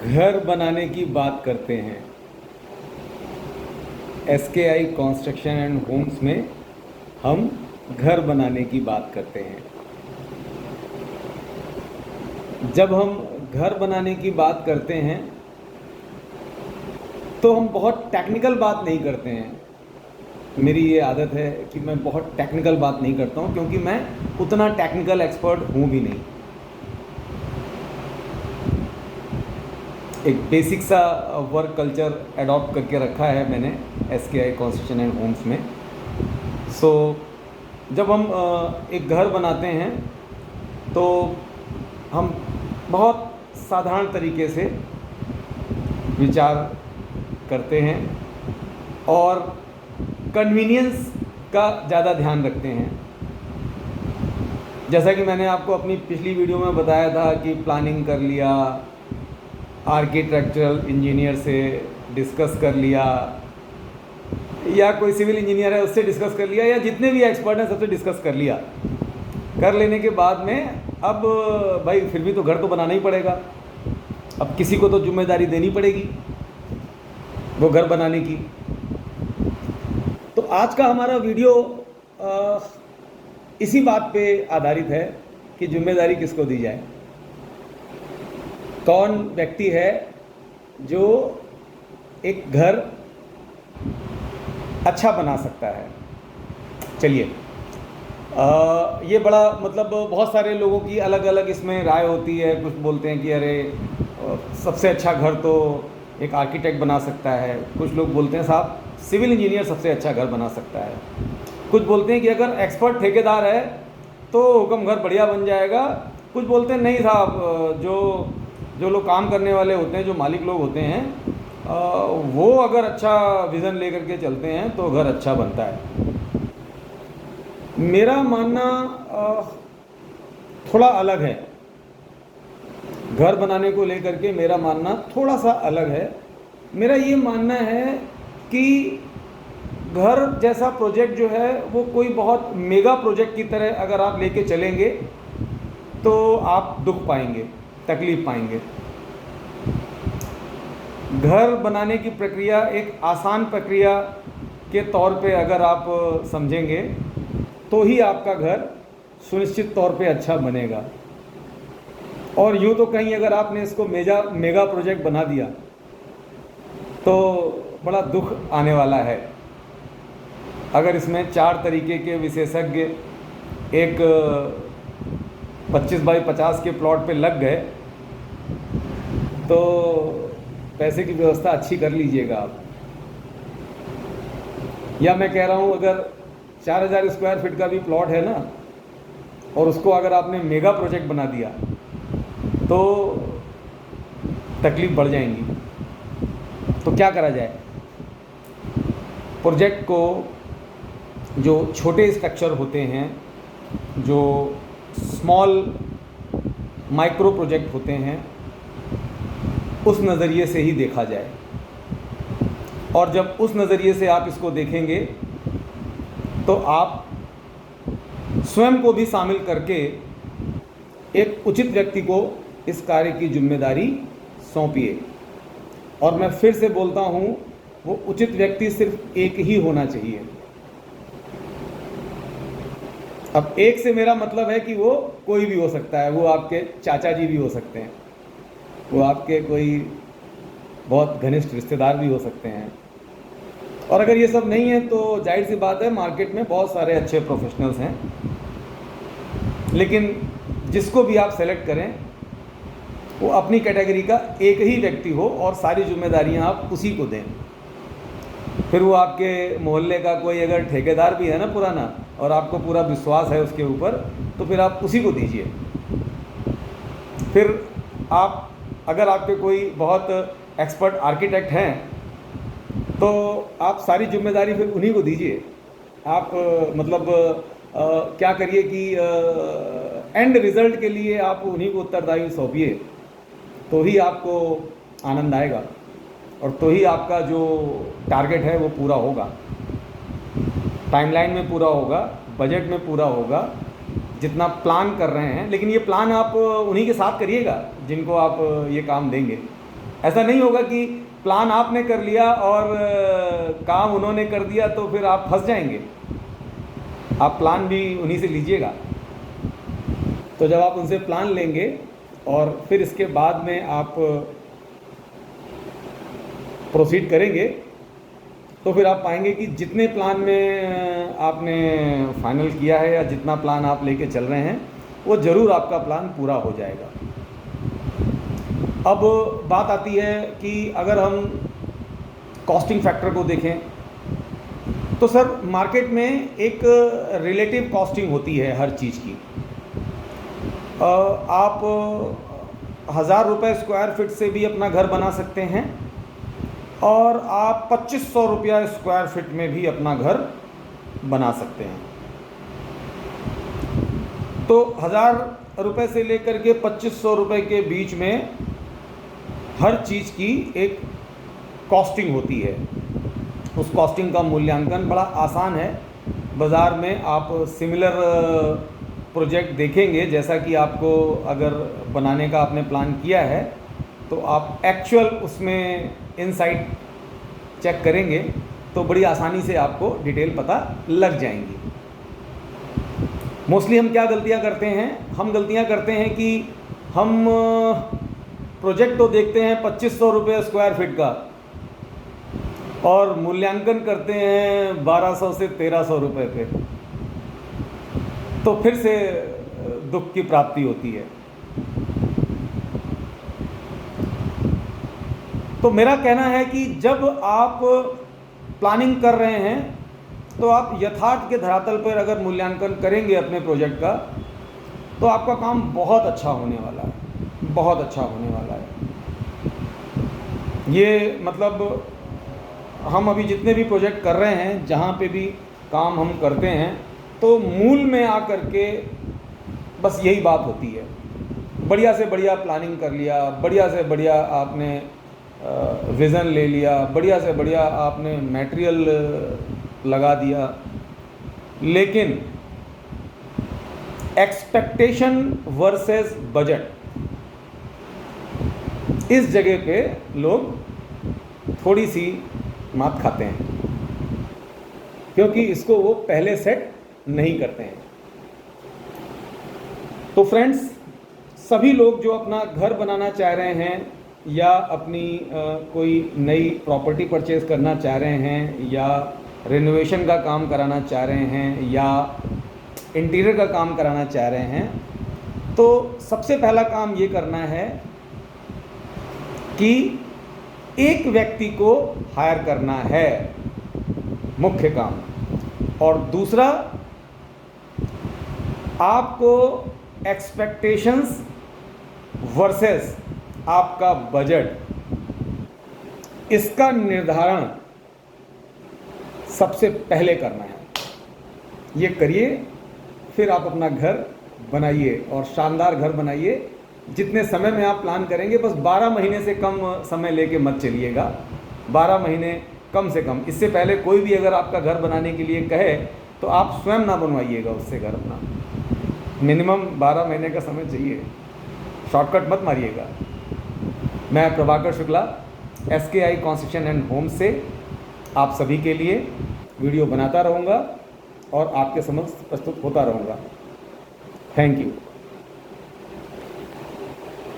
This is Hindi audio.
घर बनाने की बात करते हैं। SKI कंस्ट्रक्शन एंड होम्स में हम घर बनाने की बात करते हैं। जब हम घर बनाने की बात करते हैं तो हम बहुत टेक्निकल बात नहीं करते हैं। मेरी ये आदत है कि मैं बहुत टेक्निकल बात नहीं करता हूँ, क्योंकि मैं उतना टेक्निकल एक्सपर्ट हूँ भी नहीं। एक बेसिक सा वर्क कल्चर अडॉप्ट करके रखा है मैंने SKI कंस्ट्रक्शन एंड होम्स में। जब हम एक घर बनाते हैं तो हम बहुत साधारण तरीके से विचार करते हैं और कन्वीनियंस का ज़्यादा ध्यान रखते हैं। जैसा कि मैंने आपको अपनी पिछली वीडियो में बताया था कि प्लानिंग कर लिया, आर्किटेक्चरल इंजीनियर से डिस्कस कर लिया, या कोई सिविल इंजीनियर है उससे डिस्कस कर लिया, या जितने भी एक्सपर्ट हैं सबसे डिस्कस कर लिया। कर लेने के बाद में अब भाई फिर भी तो घर तो बनाना ही पड़ेगा। अब किसी को तो जिम्मेदारी देनी पड़ेगी वो घर बनाने की। तो आज का हमारा वीडियो इसी बात पे आधारित है कि जिम्मेदारी किसको दी जाए। कौन व्यक्ति है जो एक घर अच्छा बना सकता है। चलिए, ये बड़ा मतलब बहुत सारे लोगों की अलग अलग इसमें राय होती है। कुछ बोलते हैं कि अरे सबसे अच्छा घर तो एक आर्किटेक्ट बना सकता है। कुछ लोग बोलते हैं साहब सिविल इंजीनियर सबसे अच्छा घर बना सकता है। कुछ बोलते हैं कि अगर एक्सपर्ट ठेकेदार है तो हुक्म घर बढ़िया बन जाएगा। कुछ बोलते हैं नहीं साहब, जो लोग काम करने वाले होते हैं, जो मालिक लोग होते हैं, वो अगर अच्छा विज़न लेकर के चलते हैं तो घर अच्छा बनता है। मेरा मानना थोड़ा अलग है। घर बनाने को लेकर के मेरा मानना थोड़ा सा अलग है। मेरा ये मानना है कि घर जैसा प्रोजेक्ट जो है वो कोई बहुत मेगा प्रोजेक्ट की तरह अगर आप लेके चलेंगे तो आप दुख पाएंगे, तकलीफ पाएंगे। घर बनाने की प्रक्रिया एक आसान प्रक्रिया के तौर पे अगर आप समझेंगे तो ही आपका घर सुनिश्चित तौर पे अच्छा बनेगा। और यूँ तो कहीं अगर आपने इसको मेगा प्रोजेक्ट बना दिया तो बड़ा दुख आने वाला है। अगर इसमें 4 तरीके के विशेषज्ञ एक 25 बाई 50 के प्लॉट पे लग गए तो पैसे की व्यवस्था अच्छी कर लीजिएगा आप। या मैं कह रहा हूँ अगर 4000 स्क्वायर फीट का भी प्लॉट है ना, और उसको अगर आपने मेगा प्रोजेक्ट बना दिया तो तकलीफ बढ़ जाएंगी। तो क्या करा जाए? प्रोजेक्ट को जो छोटे स्ट्रक्चर होते हैं, जो स्मॉल माइक्रो प्रोजेक्ट होते हैं, उस नज़रिए से ही देखा जाए। और जब उस नज़रिए से आप इसको देखेंगे तो आप स्वयं को भी शामिल करके एक उचित व्यक्ति को इस कार्य की जिम्मेदारी सौंपिए। और मैं फिर से बोलता हूँ, वो उचित व्यक्ति सिर्फ एक ही होना चाहिए। अब एक से मेरा मतलब है कि वो कोई भी हो सकता है। वो आपके चाचा जी भी हो सकते हैं, वो आपके कोई बहुत घनिष्ठ रिश्तेदार भी हो सकते हैं। और अगर ये सब नहीं है तो जाहिर सी बात है मार्केट में बहुत सारे अच्छे प्रोफेशनल्स हैं। लेकिन जिसको भी आप सेलेक्ट करें वो अपनी कैटेगरी का एक ही व्यक्ति हो और सारी जिम्मेदारियां आप उसी को दें। फिर वो आपके मोहल्ले का कोई अगर ठेकेदार भी है ना पुराना, और आपको पूरा विश्वास है उसके ऊपर, तो फिर आप उसी को दीजिए। फिर आप अगर आपके कोई बहुत एक्सपर्ट आर्किटेक्ट हैं तो आप सारी जिम्मेदारी फिर उन्हीं को दीजिए। आप क्या करिए कि एंड रिज़ल्ट के लिए आप उन्हीं को उत्तरदायी सौंपिए, तो ही आपको आनंद आएगा और तो ही आपका जो टारगेट है वो पूरा होगा, टाइमलाइन में पूरा होगा, बजट में पूरा होगा, जितना प्लान कर रहे हैं। लेकिन ये प्लान आप उन्हीं के साथ करिएगा जिनको आप ये काम देंगे। ऐसा नहीं होगा कि प्लान आपने कर लिया और काम उन्होंने कर दिया तो फिर आप फंस जाएंगे। आप प्लान भी उन्हीं से लीजिएगा। तो जब आप उनसे प्लान लेंगे और फिर इसके बाद में आप प्रोसीड करेंगे तो फिर आप पाएंगे कि जितने प्लान में आपने फाइनल किया है या जितना प्लान आप लेके चल रहे हैं वो ज़रूर आपका प्लान पूरा हो जाएगा। अब बात आती है कि अगर हम कॉस्टिंग फैक्टर को देखें तो सर मार्केट में एक रिलेटिव कॉस्टिंग होती है हर चीज़ की। आप 1000 रुपये स्क्वायर फीट से भी अपना घर बना सकते हैं और आप 2500 रुपया स्क्वायर फीट में भी अपना घर बना सकते हैं। तो 1000 रुपये से लेकर के 2500 रुपये के बीच में हर चीज़ की एक कॉस्टिंग होती है। उस कॉस्टिंग का मूल्यांकन बड़ा आसान है। बाज़ार में आप सिमिलर प्रोजेक्ट देखेंगे, जैसा कि आपको अगर बनाने का आपने प्लान किया है तो आप एक्चुअल उसमें इनसाइट चेक करेंगे तो बड़ी आसानी से आपको डिटेल पता लग जाएंगी। मोस्टली हम क्या गलतियां करते हैं? हम गलतियां करते हैं कि हम प्रोजेक्ट तो देखते हैं 2500 रुपये स्क्वायर फीट का और मूल्यांकन करते हैं 1200 से 1300 रुपये पे, तो फिर से दुख की प्राप्ति होती है। तो मेरा कहना है कि जब आप प्लानिंग कर रहे हैं तो आप यथार्थ के धरातल पर अगर मूल्यांकन करेंगे अपने प्रोजेक्ट का तो आपका काम बहुत अच्छा होने वाला है, बहुत अच्छा होने वाला है। ये मतलब हम अभी जितने भी प्रोजेक्ट कर रहे हैं, जहाँ पे भी काम हम करते हैं, तो मूल में आकर के बस यही बात होती है। बढ़िया से बढ़िया प्लानिंग कर लिया, बढ़िया से बढ़िया आपने विज़न ले लिया, बढ़िया से बढ़िया आपने मटेरियल लगा दिया, लेकिन एक्सपेक्टेशन वर्सेस बजट, इस जगह पे लोग थोड़ी सी मात खाते हैं, क्योंकि इसको वो पहले सेट नहीं करते हैं। तो फ्रेंड्स, सभी लोग जो अपना घर बनाना चाह रहे हैं या अपनी कोई नई प्रॉपर्टी परचेज़ करना चाह रहे हैं या रेनोवेशन का काम कराना चाह रहे हैं या इंटीरियर का काम कराना चाह रहे हैं, तो सबसे पहला काम ये करना है कि एक व्यक्ति को हायर करना है, मुख्य काम। और दूसरा, आपको एक्सपेक्टेशंस वर्सेस आपका बजट, इसका निर्धारण सबसे पहले करना है। ये करिए, फिर आप अपना घर बनाइए और शानदार घर बनाइए। जितने समय में आप प्लान करेंगे, बस 12 महीने से कम समय लेके मत चलिएगा। 12 महीने कम से कम। इससे पहले कोई भी अगर आपका घर बनाने के लिए कहे तो आप स्वयं ना बनवाइएगा उससे घर अपना। मिनिमम 12 महीने का समय चाहिए, शॉर्टकट मत मारिएगा। मैं Prabhakar Shukla, SKI construction and homes से आप सभी के लिए वीडियो बनाता रहूँगा और आपके समक्ष प्रस्तुत होता रहूँगा। Thank you.